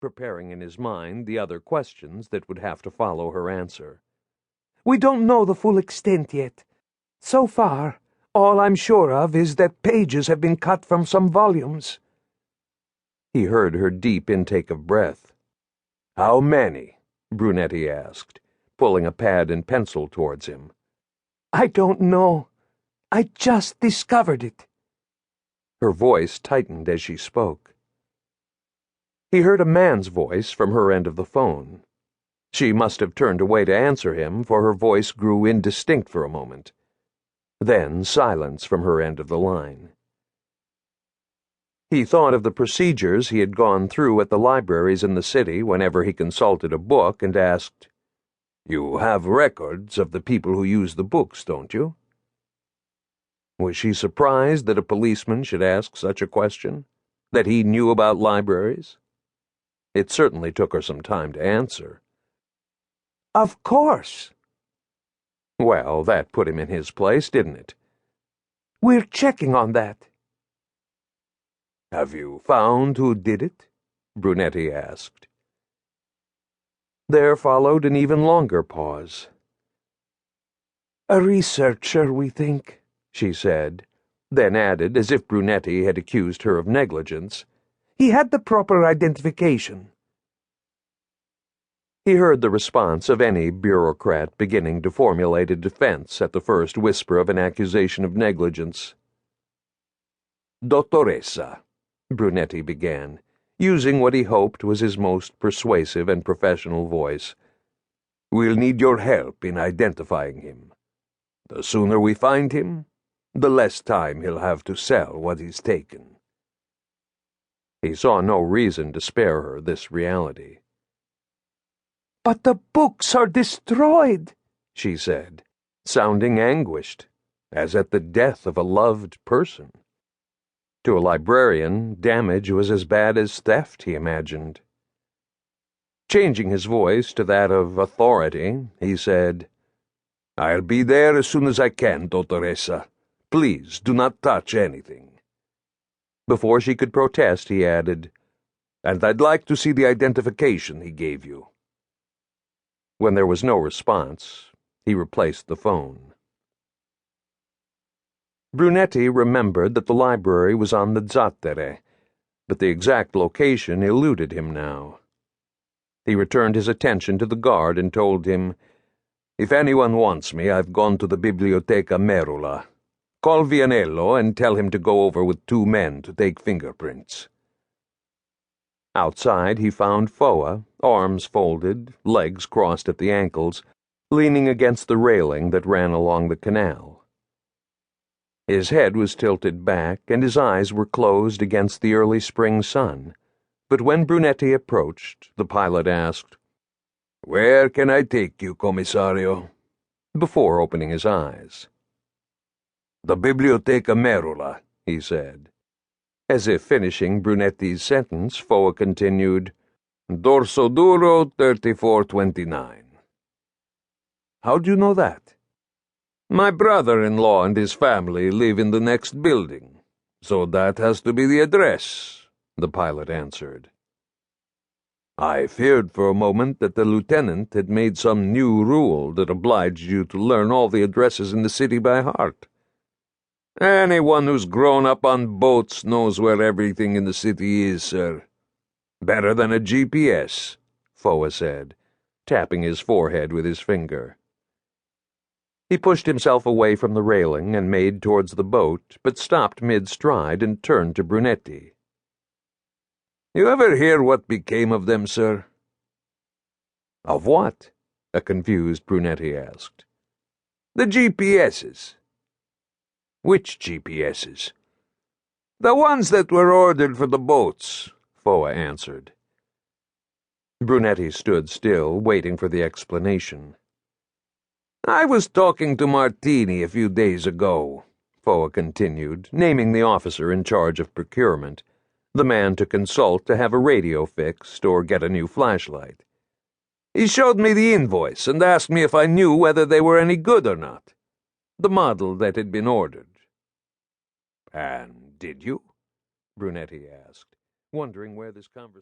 preparing in his mind the other questions that would have to follow her answer. "We don't know the full extent yet. So far, all I'm sure of is that pages have been cut from some volumes." He heard her deep intake of breath. "How many?" Brunetti asked, pulling a pad and pencil towards him. "I don't know. I just discovered it." Her voice tightened as she spoke. He heard a man's voice from her end of the phone. She must have turned away to answer him, for her voice grew indistinct for a moment. Then silence from her end of the line. He thought of the procedures he had gone through at the libraries in the city whenever he consulted a book and asked, "You have records of the people who use the books, don't you?" Was she surprised that a policeman should ask such a question? That he knew about libraries? It certainly took her some time to answer. "Of course." Well, that put him in his place, didn't it? "We're checking on that." "Have you found who did it?" Brunetti asked. There followed an even longer pause. "A researcher, we think," she said, then added, as if Brunetti had accused her of negligence, "He had the proper identification." He heard the response of any bureaucrat beginning to formulate a defense at the first whisper of an accusation of negligence. "Dottoressa," Brunetti began, using what he hoped was his most persuasive and professional voice, "we'll need your help in identifying him. The sooner we find him, the less time he'll have to sell what he's taken." He saw no reason to spare her this reality. "But the books are destroyed," she said, sounding anguished, as at the death of a loved person. To a librarian, damage was as bad as theft, he imagined. Changing his voice to that of authority, he said, "I'll be there as soon as I can, Dottoressa. Please, do not touch anything." Before she could protest, he added, "And I'd like to see the identification he gave you." When there was no response, he replaced the phone. Brunetti remembered that the library was on the Zattere, but the exact location eluded him now. He returned his attention to the guard and told him, "If anyone wants me, I've gone to the Biblioteca Merula. Call Vianello and tell him to go over with 2 men to take fingerprints." Outside he found Foa, arms folded, legs crossed at the ankles, leaning against the railing that ran along the canal. His head was tilted back and his eyes were closed against the early spring sun, but when Brunetti approached, the pilot asked, "Where can I take you, Commissario?" before opening his eyes. "The Biblioteca Merula," he said. As if finishing Brunetti's sentence, Foa continued, "Dorso Duro 3429. "How do you know that?" "My brother-in-law and his family live in the next building, so that has to be the address," the pilot answered. "I feared for a moment that the lieutenant had made some new rule that obliged you to learn all the addresses in the city by heart." "Anyone who's grown up on boats knows where everything in the city is, sir. Better than a GPS, Foa said, tapping his forehead with his finger. He pushed himself away from the railing and made towards the boat, but stopped mid-stride and turned to Brunetti. "You ever hear what became of them, sir?" "Of what?" a confused Brunetti asked. "The GPSs." "Which GPSs?" "The ones that were ordered for the boats," Foa answered. Brunetti stood still, waiting for the explanation. "I was talking to Martini a few days ago," Foa continued, naming the officer in charge of procurement, the man to consult to have a radio fixed or get a new flashlight. "He showed me the invoice and asked me if I knew whether they were any good or not. The model that had been ordered." "And did you?" Brunetti asked, wondering where this conversation